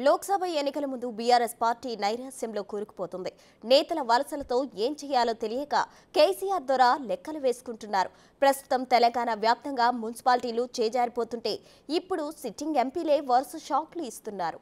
లోక్సభ ఎన్నికల ముందు BRS party నైరాశ్యంలో కూరుకుపోతుంది. నేతల వలసలతో ఏం చేయాలో తెలియక కేసీఆర్ ద్వారా లెక్కలు వేసుకుంటున్నారు. ప్రస్తుతం తెలంగాణ వ్యాప్తంగా మున్సిపాలిటీలు చేజారిపోతుంటే ఇప్పుడు సిట్టింగ్ ఎంపీలే వరుస షాక్లు ఇస్తున్నారు.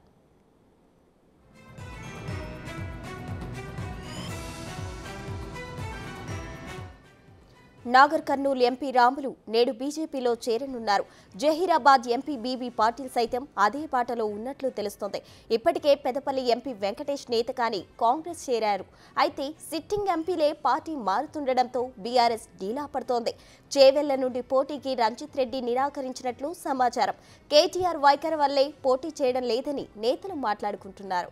నాగర్ కర్నూల్ ఎంపీ రాములు నేడు బీజేపీలో చేరనున్నారు. జహీరాబాద్ ఎంపీ బీబీ పాటిల్ సైతం అదే బాటలో ఉన్నట్లు తెలుస్తోంది. ఇప్పటికే పెదపల్లి ఎంపీ వెంకటేష్ నేతకాని కాంగ్రెస్ చేరారు. అయితే సిట్టింగ్ ఎంపీలే పార్టీ మారుతుండటంతో బీఆర్ఎస్ డీలా పడుతోంది. చేవెళ్ల నుండి పోటీకి రంజిత్ రెడ్డి నిరాకరించినట్లు సమాచారం. కేటీఆర్ వైఖరి వల్లే పోటీ చేయడం లేదని నేతలు మాట్లాడుకుంటున్నారు.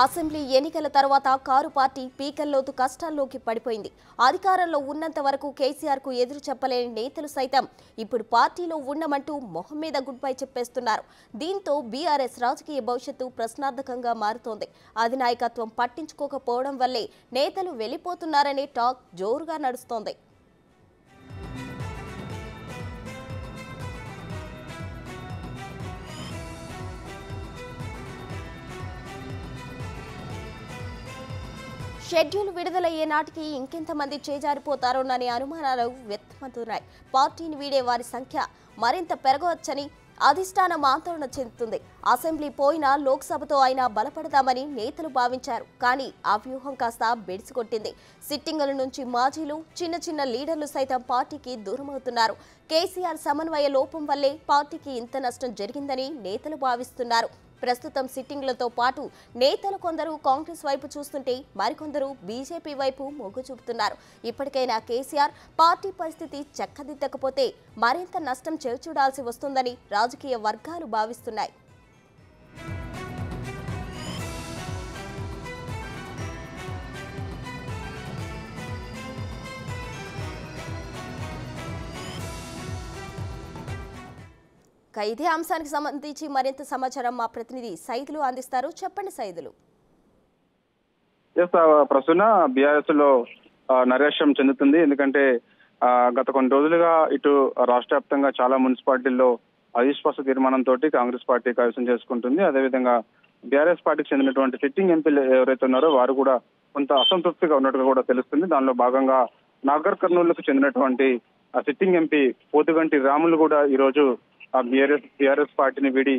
అసెంబ్లీ ఎన్నికల తర్వాత కారు పార్టీ పీకల్లోతు కష్టాల్లోకి పడిపోయింది. అధికారంలో ఉన్నంత వరకు కేసీఆర్కు ఎదురు చెప్పలేని నేతలు సైతం ఇప్పుడు పార్టీలో ఉండమంటూ మొహం మీద గుడ్ బై చెప్పేస్తున్నారు. దీంతో బీఆర్ఎస్ రాజకీయ భవిష్యత్తు ప్రశ్నార్థకంగా మారుతోంది. అధినాయకత్వం పట్టించుకోకపోవడం వల్లే నేతలు వెళ్లిపోతున్నారనే టాక్ జోరుగా నడుస్తోంది. షెడ్యూల్ విడుదలయ్యే నాటికి ఇంకెంతమంది చేజారిపోతారోననే అనుమానాలు వ్యక్తమవుతున్నాయి. పార్టీని వీడే వారి సంఖ్య మరింత పెరగవచ్చని అధిష్టానం ఆందోళన చెందుతుంది. అసెంబ్లీ పోయినా లోక్సభతో అయినా బలపడదామని నేతలు భావించారు. కానీ ఆ వ్యూహం కాస్త బెడిసికొట్టింది. సిట్టింగుల నుంచి మాజీలు, చిన్న చిన్న లీడర్లు సైతం పార్టీకి దూరమవుతున్నారు. కేసీఆర్ సమన్వయ లోపం వల్లే పార్టీకి ఇంత నష్టం జరిగిందని నేతలు భావిస్తున్నారు. ప్రస్తుతం సిట్టింగ్లతో పాటు నేతలు కొందరు కాంగ్రెస్ వైపు చూస్తుంటే మరికొందరు బీజేపీ వైపు మొగ్గు చూపుతున్నారు. ఇప్పటికైనా కేసీఆర్ పార్టీ పరిస్థితి చక్కదిద్దకపోతే మరింత నష్టం చవిచూడాల్సి వస్తుందని రాజకీయ వర్గాలు భావిస్తున్నాయి. ఇదే అంశానికి సంబంధించి మరింత సమాచారం మా ప్రతినిధి సైదులు అందిస్తారు. చెప్పండి సైదులు. ప్రస్తుతం బీఆర్ఎస్ లో నైరాశ్యం చెందుతుంది. ఎందుకంటే గత కొన్ని రోజులుగా ఇటు రాష్ట్ర వ్యాప్తంగా చాలా మున్సిపాలిటీల్లో అవిశ్వాస తీర్మానంతో కాంగ్రెస్ పార్టీ కైవసం చేసుకుంటుంది. అదేవిధంగా బీఆర్ఎస్ పార్టీకి చెందినటువంటి సిట్టింగ్ ఎంపీలు ఎవరైతే ఉన్నారో వారు కూడా కొంత అసంతృప్తిగా ఉన్నట్టుగా కూడా తెలుస్తుంది. దానిలో భాగంగా నాగర్ కర్నూలుకు చెందినటువంటి సిట్టింగ్ ఎంపీ పోతుగంటి రాములు కూడా ఈ రోజు బీఆర్ఎస్ పార్టీని వీడి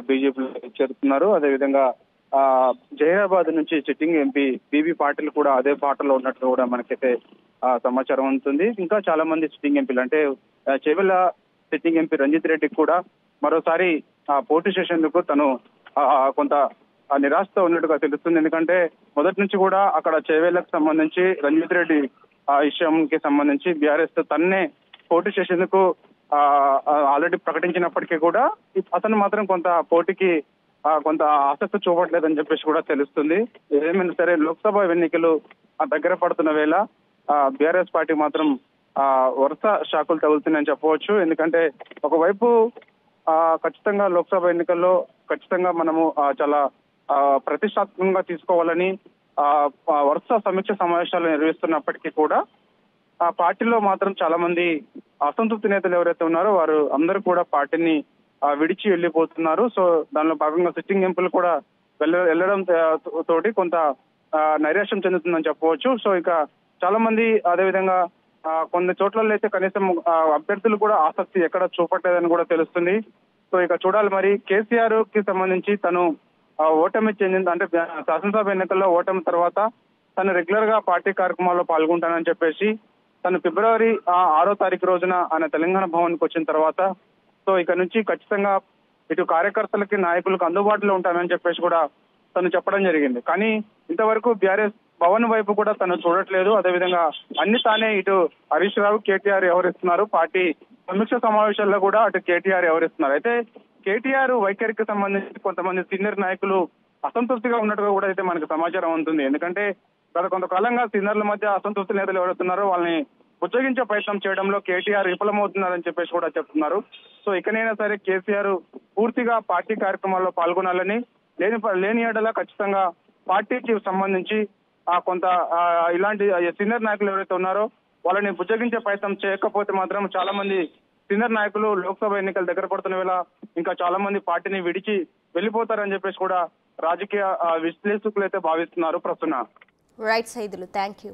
బీజేపీలో చేరుతున్నారు. అదేవిధంగా జహీరాబాద్ నుంచి సిట్టింగ్ ఎంపీ బీబీ పాటిల్ కూడా అదే బాటలో ఉన్నట్లు కూడా మనకైతే సమాచారం ఉంటుంది. ఇంకా చాలా మంది సిట్టింగ్ ఎంపీలు అంటే చేవెళ్ల సిట్టింగ్ ఎంపీ రంజిత్ రెడ్డికి కూడా మరోసారి పోటీ చేసేందుకు తను కొంత నిరాశతో ఉన్నట్టుగా తెలుస్తుంది. ఎందుకంటే మొదటి నుంచి కూడా అక్కడ చేవెళ్లకు సంబంధించి రంజిత్ రెడ్డి విషయంకి సంబంధించి బీఆర్ఎస్ తన్నే పోటీ చేసేందుకు ఆల్రెడీ ప్రకటించినప్పటికీ కూడా అతను మాత్రం కొంత పోటీకి కొంత ఆసక్తి చూపట్లేదని చెప్పేసి కూడా తెలుస్తుంది. ఏమైనా సరే లోక్సభ ఎన్నికలు దగ్గర పడుతున్న వేళ బీఆర్ఎస్ పార్టీ మాత్రం వరుస షాకులు తగులుతున్నాయని చెప్పవచ్చు. ఎందుకంటే ఒకవైపు ఖచ్చితంగా లోక్సభ ఎన్నికల్లో ఖచ్చితంగా మనము చాలా ప్రతిష్టాత్మకంగా తీసుకోవాలని వరుస సమీక్ష సమావేశాలు నిర్వహిస్తున్నప్పటికీ కూడా ఆ పార్టీలో మాత్రం చాలా మంది అసంతృప్తి నేతలు ఎవరైతే ఉన్నారో వారు అందరూ కూడా పార్టీని విడిచి వెళ్లిపోతున్నారు. సో దానిలో భాగంగా సిట్టింగ్ ఎంపీలు కూడా వెళ్లడం తోటి కొంత నైరాశ్యం చెందుతుందని చెప్పవచ్చు. సో ఇక చాలా మంది అదేవిధంగా కొన్ని చోట్ల అయితే కనీసం అభ్యర్థులు కూడా ఆసక్తి ఎక్కడ చూపట్లేదని కూడా తెలుస్తుంది. సో ఇక చూడాలి మరి కేసీఆర్ కి సంబంధించి తను ఓటమి చెందింది అంటే శాసనసభ ఎన్నికల్లో ఓటమి తర్వాత తను రెగ్యులర్ గా పార్టీ కార్యక్రమాల్లో పాల్గొంటానని చెప్పేసి తను ఫిబ్రవరి 6వ తారీఖు రోజున ఆయన తెలంగాణ భవన్కి వచ్చిన తర్వాత సో ఇక నుంచి ఖచ్చితంగా ఇటు కార్యకర్తలకి నాయకులకు అందుబాటులో ఉంటానని చెప్పేసి కూడా తను చెప్పడం జరిగింది. కానీ ఇంతవరకు బీఆర్ఎస్ భవన్ వైపు కూడా తను చూడట్లేదు. అదేవిధంగా అన్ని తానే ఇటు హరీష్ రావు, కేటీఆర్ ఎవరిస్తున్నారు, పార్టీ సమీక్ష సమావేశాల్లో కూడా అటు కేటీఆర్ ఎవరిస్తున్నారు. అయితే కేటీఆర్ వైఖరికి సంబంధించి కొంతమంది సీనియర్ నాయకులు అసంతృప్తిగా ఉన్నట్టుగా కూడా అయితే మనకు సమాచారం ఉంటుంది. ఎందుకంటే గత కొంతకాలంగా సీనియర్ల మధ్య అసంతృప్తి నేతలు ఎవరుతున్నారో వాళ్ళని ఉద్యోగించే ప్రయత్నం చేయడంలో కేటీఆర్ విఫలమవుతున్నారని చెప్పేసి కూడా చెప్తున్నారు. సో ఇకనైనా సరే కేసీఆర్ పూర్తిగా పార్టీ కార్యక్రమాల్లో పాల్గొనాలని, లేని ఏడలా ఖచ్చితంగా పార్టీకి సంబంధించి కొంత ఇలాంటి సీనియర్ నాయకులు ఎవరైతే ఉన్నారో వాళ్ళని బుజ్జగించే ప్రయత్నం చేయకపోతే మాత్రం చాలా మంది సీనియర్ నాయకులు లోక్సభ ఎన్నికలు దగ్గర పడుతున్న వేళ ఇంకా చాలా మంది పార్టీని విడిచి వెళ్ళిపోతారని చెప్పేసి కూడా రాజకీయ విశ్లేషకులు అయితే భావిస్తున్నారు ప్రస్తుతం. Right Saidulu, thank you.